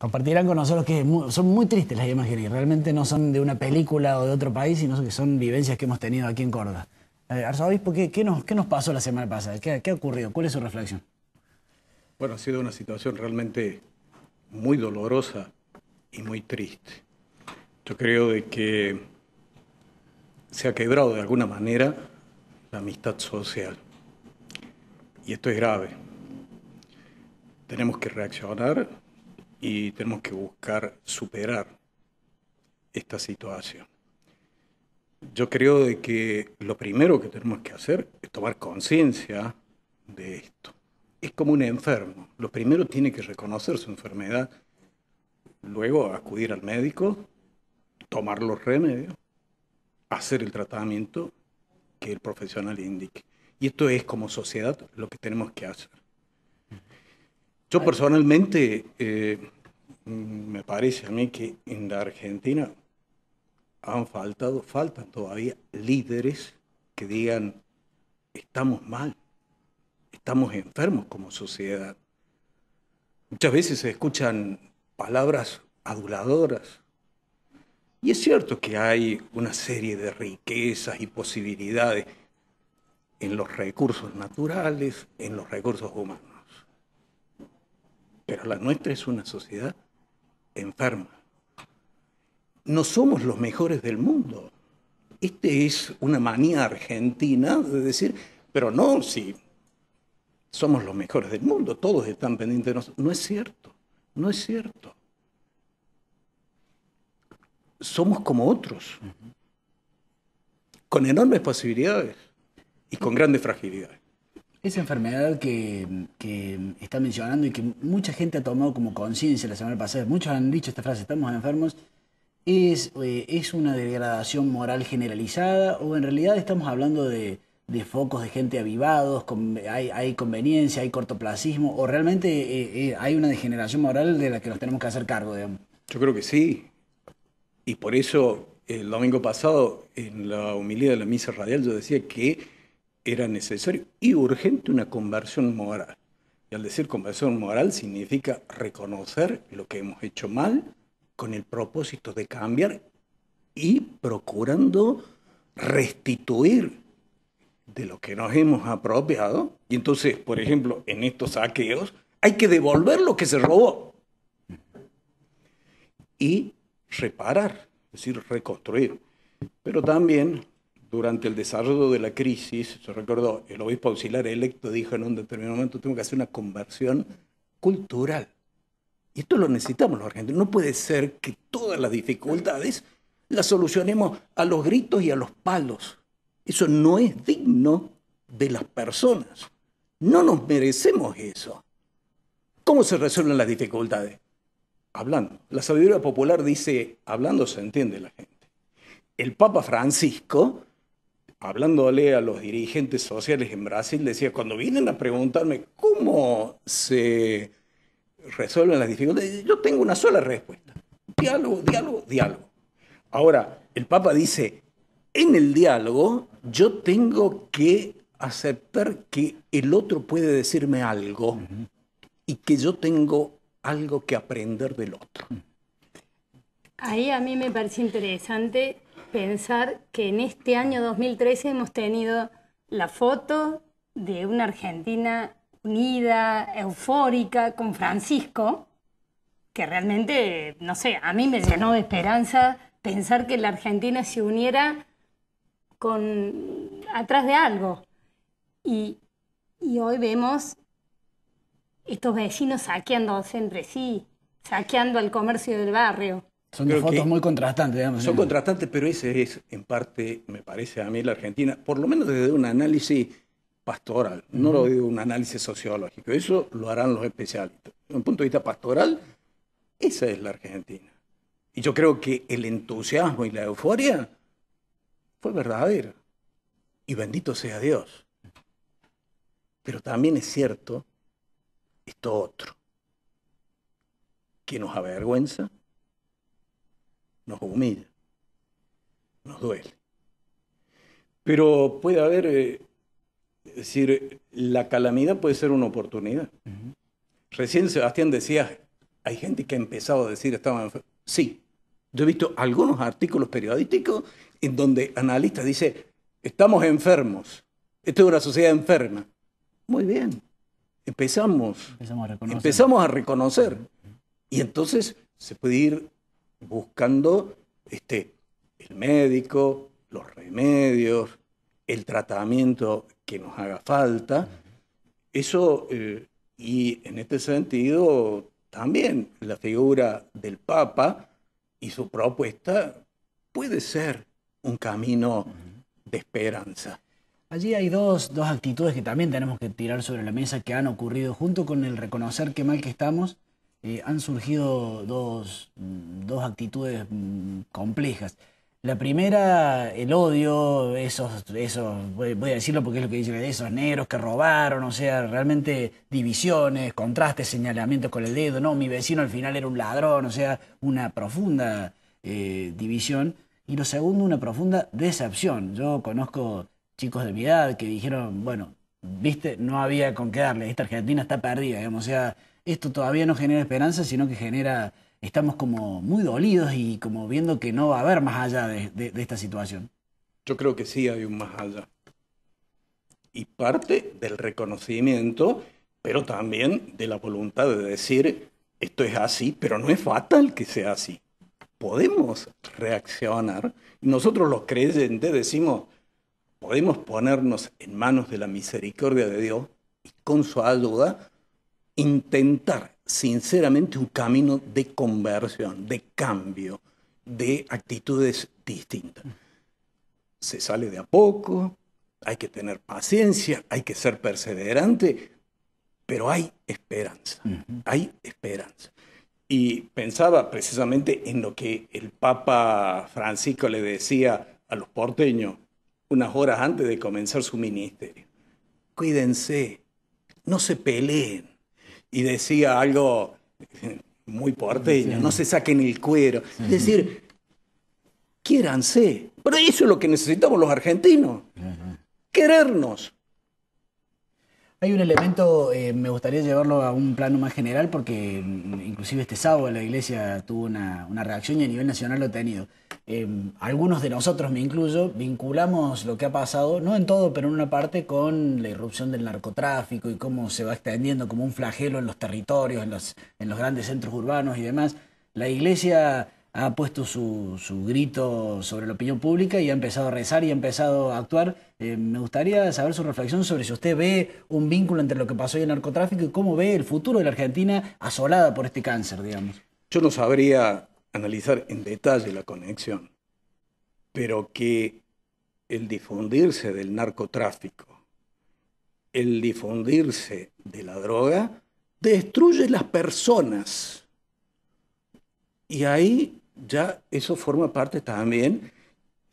Compartirán con nosotros que son muy tristes las imágenes y realmente no son de una película o de otro país, sino que son vivencias que hemos tenido aquí en Córdoba. Arzobispo, ¿qué nos pasó la semana pasada? ¿Qué ha ocurrido? ¿Cuál es su reflexión? Bueno, ha sido una situación realmente muy dolorosa y muy triste. Yo creo de que se ha quebrado de alguna manera la amistad social. Y esto es grave. Tenemos que reaccionar y tenemos que buscar superar esta situación. Yo creo de que lo primero que tenemos que hacer es tomar conciencia de esto. Es como un enfermo. Lo primero tiene que reconocer su enfermedad, luego acudir al médico, tomar los remedios, hacer el tratamiento que el profesional indique. Y esto es como sociedad lo que tenemos que hacer. Yo personalmente, me parece a mí que en la Argentina faltan todavía líderes que digan, estamos mal, estamos enfermos como sociedad. Muchas veces se escuchan palabras aduladoras. Y es cierto que hay una serie de riquezas y posibilidades en los recursos naturales, en los recursos humanos. Pero la nuestra es una sociedad enferma. No somos los mejores del mundo. Este es una manía argentina de decir, pero no, si somos los mejores del mundo, todos están pendientes de nosotros. No es cierto, no es cierto. Somos como otros, con enormes posibilidades y con grandes fragilidades. Esa enfermedad que está mencionando y que mucha gente ha tomado como conciencia la semana pasada, muchos han dicho esta frase, estamos enfermos, ¿es una degradación moral generalizada o en realidad estamos hablando de focos de gente avivados, hay conveniencia, hay cortoplacismo o realmente hay una degeneración moral de la que nos tenemos que hacer cargo, digamos? Yo creo que sí, y por eso el domingo pasado en la homilía de la misa radial yo decía que era necesario y urgente una conversión moral. Y al decir conversión moral significa reconocer lo que hemos hecho mal con el propósito de cambiar y procurando restituir de lo que nos hemos apropiado. Y entonces, por ejemplo, en estos saqueos hay que devolver lo que se robó y reparar, es decir, reconstruir. Pero también, durante el desarrollo de la crisis, yo recuerdo, el obispo auxiliar electo dijo en un determinado momento, tengo que hacer una conversión cultural. Y esto lo necesitamos los argentinos. No puede ser que todas las dificultades las solucionemos a los gritos y a los palos. Eso no es digno de las personas. No nos merecemos eso. ¿Cómo se resuelven las dificultades? Hablando. La sabiduría popular dice, hablando se entiende la gente. El Papa Francisco, hablándole a los dirigentes sociales en Brasil, decía, cuando vienen a preguntarme cómo se resuelven las dificultades, yo tengo una sola respuesta. Diálogo, diálogo, diálogo. Ahora, el Papa dice, en el diálogo yo tengo que aceptar que el otro puede decirme algo y que yo tengo algo que aprender del otro. Ahí a mí me parece interesante pensar que en este año 2013 hemos tenido la foto de una Argentina unida, eufórica, con Francisco, que realmente, no sé, a mí me llenó de esperanza pensar que la Argentina se uniera atrás de algo. Y hoy vemos estos vecinos saqueándose entre sí, saqueando al comercio del barrio. Son dos fotos muy contrastantes, digamos. Son contrastantes, pero ese es, en parte, me parece a mí, la Argentina, por lo menos desde un análisis pastoral, no lo digo un análisis sociológico, eso lo harán los especialistas. Desde un punto de vista pastoral, esa es la Argentina. Y yo creo que el entusiasmo y la euforia fue verdadera. Y bendito sea Dios. Pero también es cierto esto otro, que nos avergüenza, nos humilla, nos duele. Pero puede haber, es decir, la calamidad puede ser una oportunidad. Recién Sebastián decía, hay gente que ha empezado a decir estaban enfermos. Sí, yo he visto algunos artículos periodísticos en donde analistas dicen, estamos enfermos, esto es una sociedad enferma. Muy bien, empezamos a reconocer. Y entonces se puede ir buscando el médico, los remedios, el tratamiento que nos haga falta. Eso, y en este sentido, también la figura del Papa y su propuesta puede ser un camino de esperanza. Allí hay dos actitudes que también tenemos que tirar sobre la mesa que han ocurrido. Junto con el reconocer qué mal que estamos, han surgido dos actitudes complejas. La primera, el odio, esos voy a decirlo porque es lo que dicen, esos negros que robaron, o sea, realmente divisiones, contrastes, señalamientos con el dedo, no, mi vecino al final era un ladrón, o sea, una profunda división. Y lo segundo, una profunda decepción. Yo conozco chicos de mi edad que dijeron, bueno, viste, no había con qué darle, esta Argentina está perdida, digamos, o sea, esto todavía no genera esperanza, sino que genera... Estamos como muy dolidos y como viendo que no va a haber más allá de esta situación. Yo creo que sí hay un más allá. Y parte del reconocimiento, pero también de la voluntad de decir, esto es así, pero no es fatal que sea así. Podemos reaccionar. Nosotros los creyentes decimos, podemos ponernos en manos de la misericordia de Dios y con su ayuda intentar sinceramente un camino de conversión, de cambio, de actitudes distintas. Se sale de a poco, hay que tener paciencia, hay que ser perseverante, pero hay esperanza, hay esperanza. Y pensaba precisamente en lo que el Papa Francisco le decía a los porteños unas horas antes de comenzar su ministerio. Cuídense, no se peleen. Y decía algo muy porteño, no se saquen el cuero. Es decir, quiéranse. Pero eso es lo que necesitamos los argentinos. Querernos. Hay un elemento, me gustaría llevarlo a un plano más general porque inclusive este sábado la Iglesia tuvo una reacción y a nivel nacional lo ha tenido. Algunos de nosotros, me incluyo, vinculamos lo que ha pasado, no en todo, pero en una parte, con la irrupción del narcotráfico y cómo se va extendiendo como un flagelo en los territorios, en los grandes centros urbanos y demás. La Iglesia ha puesto su grito sobre la opinión pública y ha empezado a rezar y ha empezado a actuar. Me gustaría saber su reflexión sobre si usted ve un vínculo entre lo que pasó y el narcotráfico y cómo ve el futuro de la Argentina asolada por este cáncer, digamos. Yo no sabría analizar en detalle la conexión, pero que el difundirse del narcotráfico, el difundirse de la droga, destruye las personas. Y ahí ya eso forma parte también,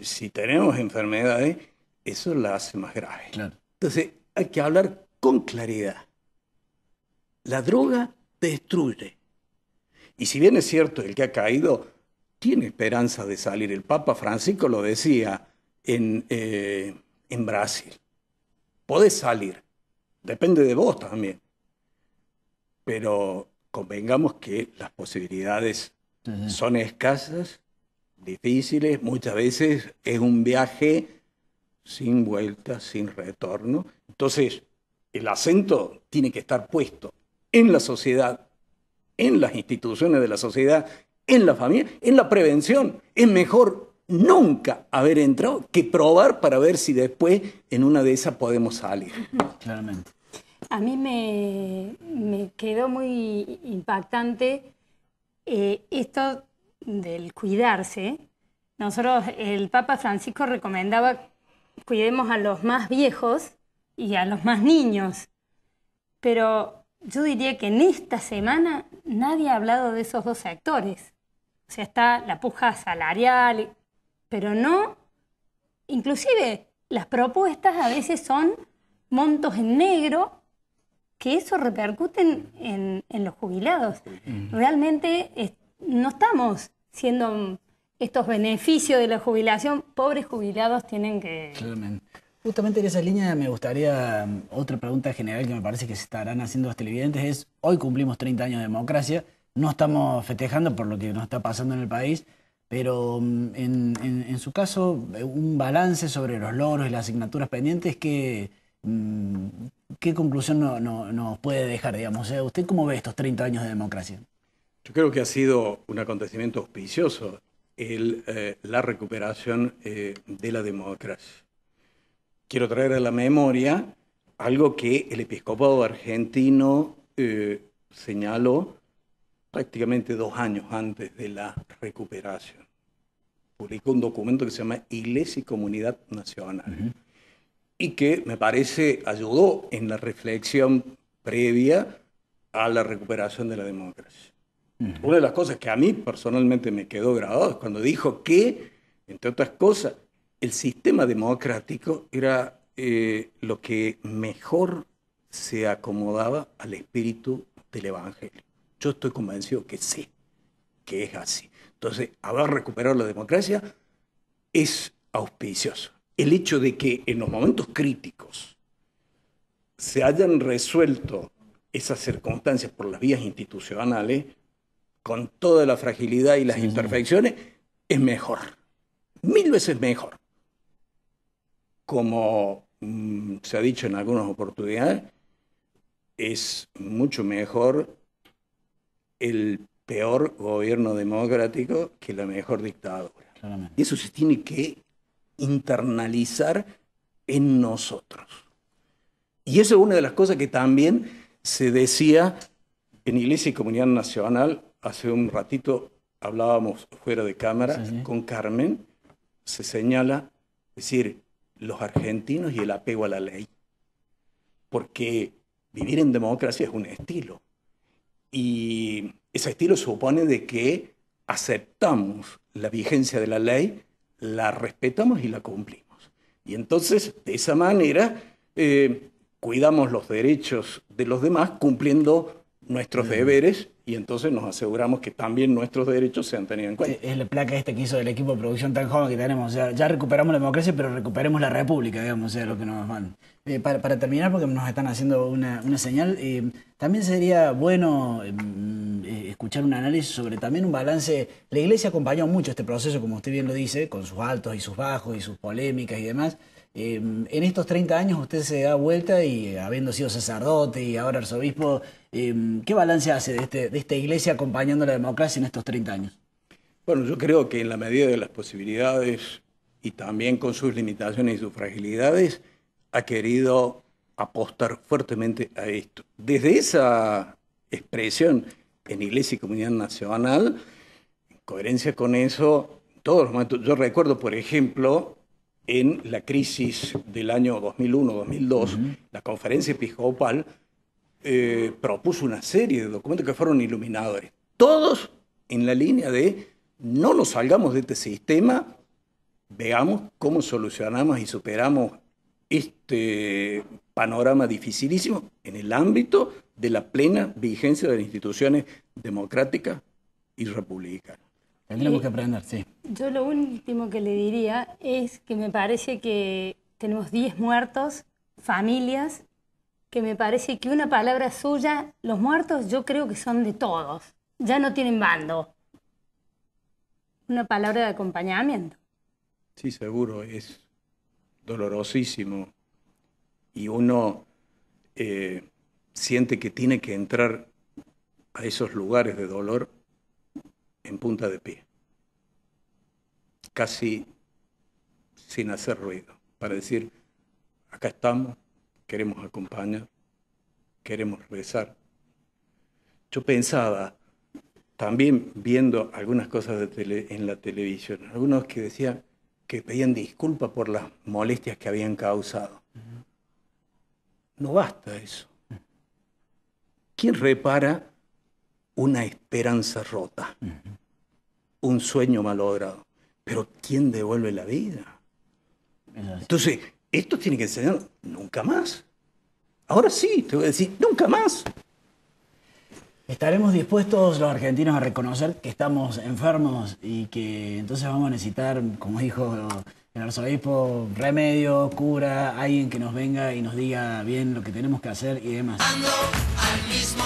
si tenemos enfermedades, eso la hace más grave. Claro. Entonces hay que hablar con claridad. La droga destruye. Y si bien es cierto, el que ha caído tiene esperanza de salir. El Papa Francisco lo decía en Brasil. Podés salir. Depende de vos también. Pero convengamos que las posibilidades son escasas, difíciles. Muchas veces es un viaje sin vuelta, sin retorno. Entonces, el acento tiene que estar puesto en la sociedad, en las instituciones de la sociedad, en la familia, en la prevención. Es mejor nunca haber entrado que probar para ver si después en una de esas podemos salir. Claramente. A mí me quedó muy impactante esto del cuidarse. Nosotros, el Papa Francisco recomendaba cuidemos a los más viejos y a los más niños, pero yo diría que en esta semana nadie ha hablado de esos dos sectores. O sea, está la puja salarial, pero no, inclusive las propuestas a veces son montos en negro, que eso repercute en los jubilados. Realmente no estamos siendo estos beneficios de la jubilación, pobres jubilados tienen que... Claramente. Justamente en esa línea me gustaría, otra pregunta general que me parece que se estarán haciendo los televidentes es, hoy cumplimos 30 años de democracia, no estamos festejando por lo que nos está pasando en el país, pero en su caso, un balance sobre los logros y las asignaturas pendientes, ¿qué conclusión nos puede dejar, digamos? O sea, ¿usted cómo ve estos 30 años de democracia? Yo creo que ha sido un acontecimiento auspicioso la recuperación de la democracia. Quiero traer a la memoria algo que el episcopado argentino señaló prácticamente 2 años antes de la recuperación. Publicó un documento que se llama Iglesia y Comunidad Nacional, y que me parece ayudó en la reflexión previa a la recuperación de la democracia. Una de las cosas que a mí personalmente me quedó grabado es cuando dijo que, entre otras cosas, el sistema democrático era lo que mejor se acomodaba al espíritu del Evangelio. Yo estoy convencido que sí, que es así. Entonces, haber recuperado la democracia es auspicioso. El hecho de que en los momentos críticos se hayan resuelto esas circunstancias por las vías institucionales, con toda la fragilidad y las imperfecciones, es mejor. 1000 veces mejor. Como se ha dicho en algunas oportunidades, es mucho mejor el peor gobierno democrático que la mejor dictadura. Claramente. Y eso se tiene que internalizar en nosotros. Y eso es una de las cosas que también se decía en Iglesia y Comunidad Nacional. Hace un ratito hablábamos fuera de cámara con Carmen. Se señala, es decir, los argentinos y el apego a la ley. Porque vivir en democracia es un estilo. Y ese estilo supone de que aceptamos la vigencia de la ley, la respetamos y la cumplimos. Y entonces, de esa manera, cuidamos los derechos de los demás cumpliendo nuestros deberes, y entonces nos aseguramos que también nuestros derechos sean tenidos en cuenta. Es la placa que hizo el equipo de producción tan joven que tenemos. O sea, ya recuperamos la democracia, pero recuperemos la república, digamos, o sea, lo que nos mandan. Para terminar, porque nos están haciendo una señal, también sería bueno escuchar un análisis sobre también un balance. La Iglesia acompañó mucho este proceso, como usted bien lo dice, con sus altos y sus bajos y sus polémicas y demás. En estos 30 años usted se da vuelta y habiendo sido sacerdote y ahora arzobispo, ¿qué balance hace de esta iglesia acompañando la democracia en estos 30 años? Bueno, yo creo que en la medida de las posibilidades y también con sus limitaciones y sus fragilidades, ha querido apostar fuertemente a esto. Desde esa expresión en Iglesia y Comunidad Nacional, en coherencia con eso, todos los momentos, yo recuerdo, por ejemplo, en la crisis del año 2001-2002, la conferencia episcopal propuso una serie de documentos que fueron iluminadores, todos en la línea de no nos salgamos de este sistema, veamos cómo solucionamos y superamos este panorama dificilísimo en el ámbito de la plena vigencia de las instituciones democráticas y republicanas. Tendremos que aprender, sí. Yo lo último que le diría es que me parece que tenemos 10 muertos, familias, que me parece que una palabra suya, los muertos yo creo que son de todos, ya no tienen bando. Una palabra de acompañamiento. Sí, seguro, es dolorosísimo y uno siente que tiene que entrar a esos lugares de dolor en punta de pie, casi sin hacer ruido, para decir, acá estamos, queremos acompañar, queremos rezar. Yo pensaba, también viendo algunas cosas en la televisión, algunos que decían que pedían disculpas por las molestias que habían causado. No basta eso. ¿Quién repara una esperanza rota? Un sueño malogrado. Pero ¿quién devuelve la vida? Entonces, esto tiene que enseñar nunca más. Ahora sí, te voy a decir, nunca más. Estaremos dispuestos los argentinos a reconocer que estamos enfermos y que entonces vamos a necesitar, como dijo el arzobispo, remedio, cura, alguien que nos venga y nos diga bien lo que tenemos que hacer y demás. Ando al mismo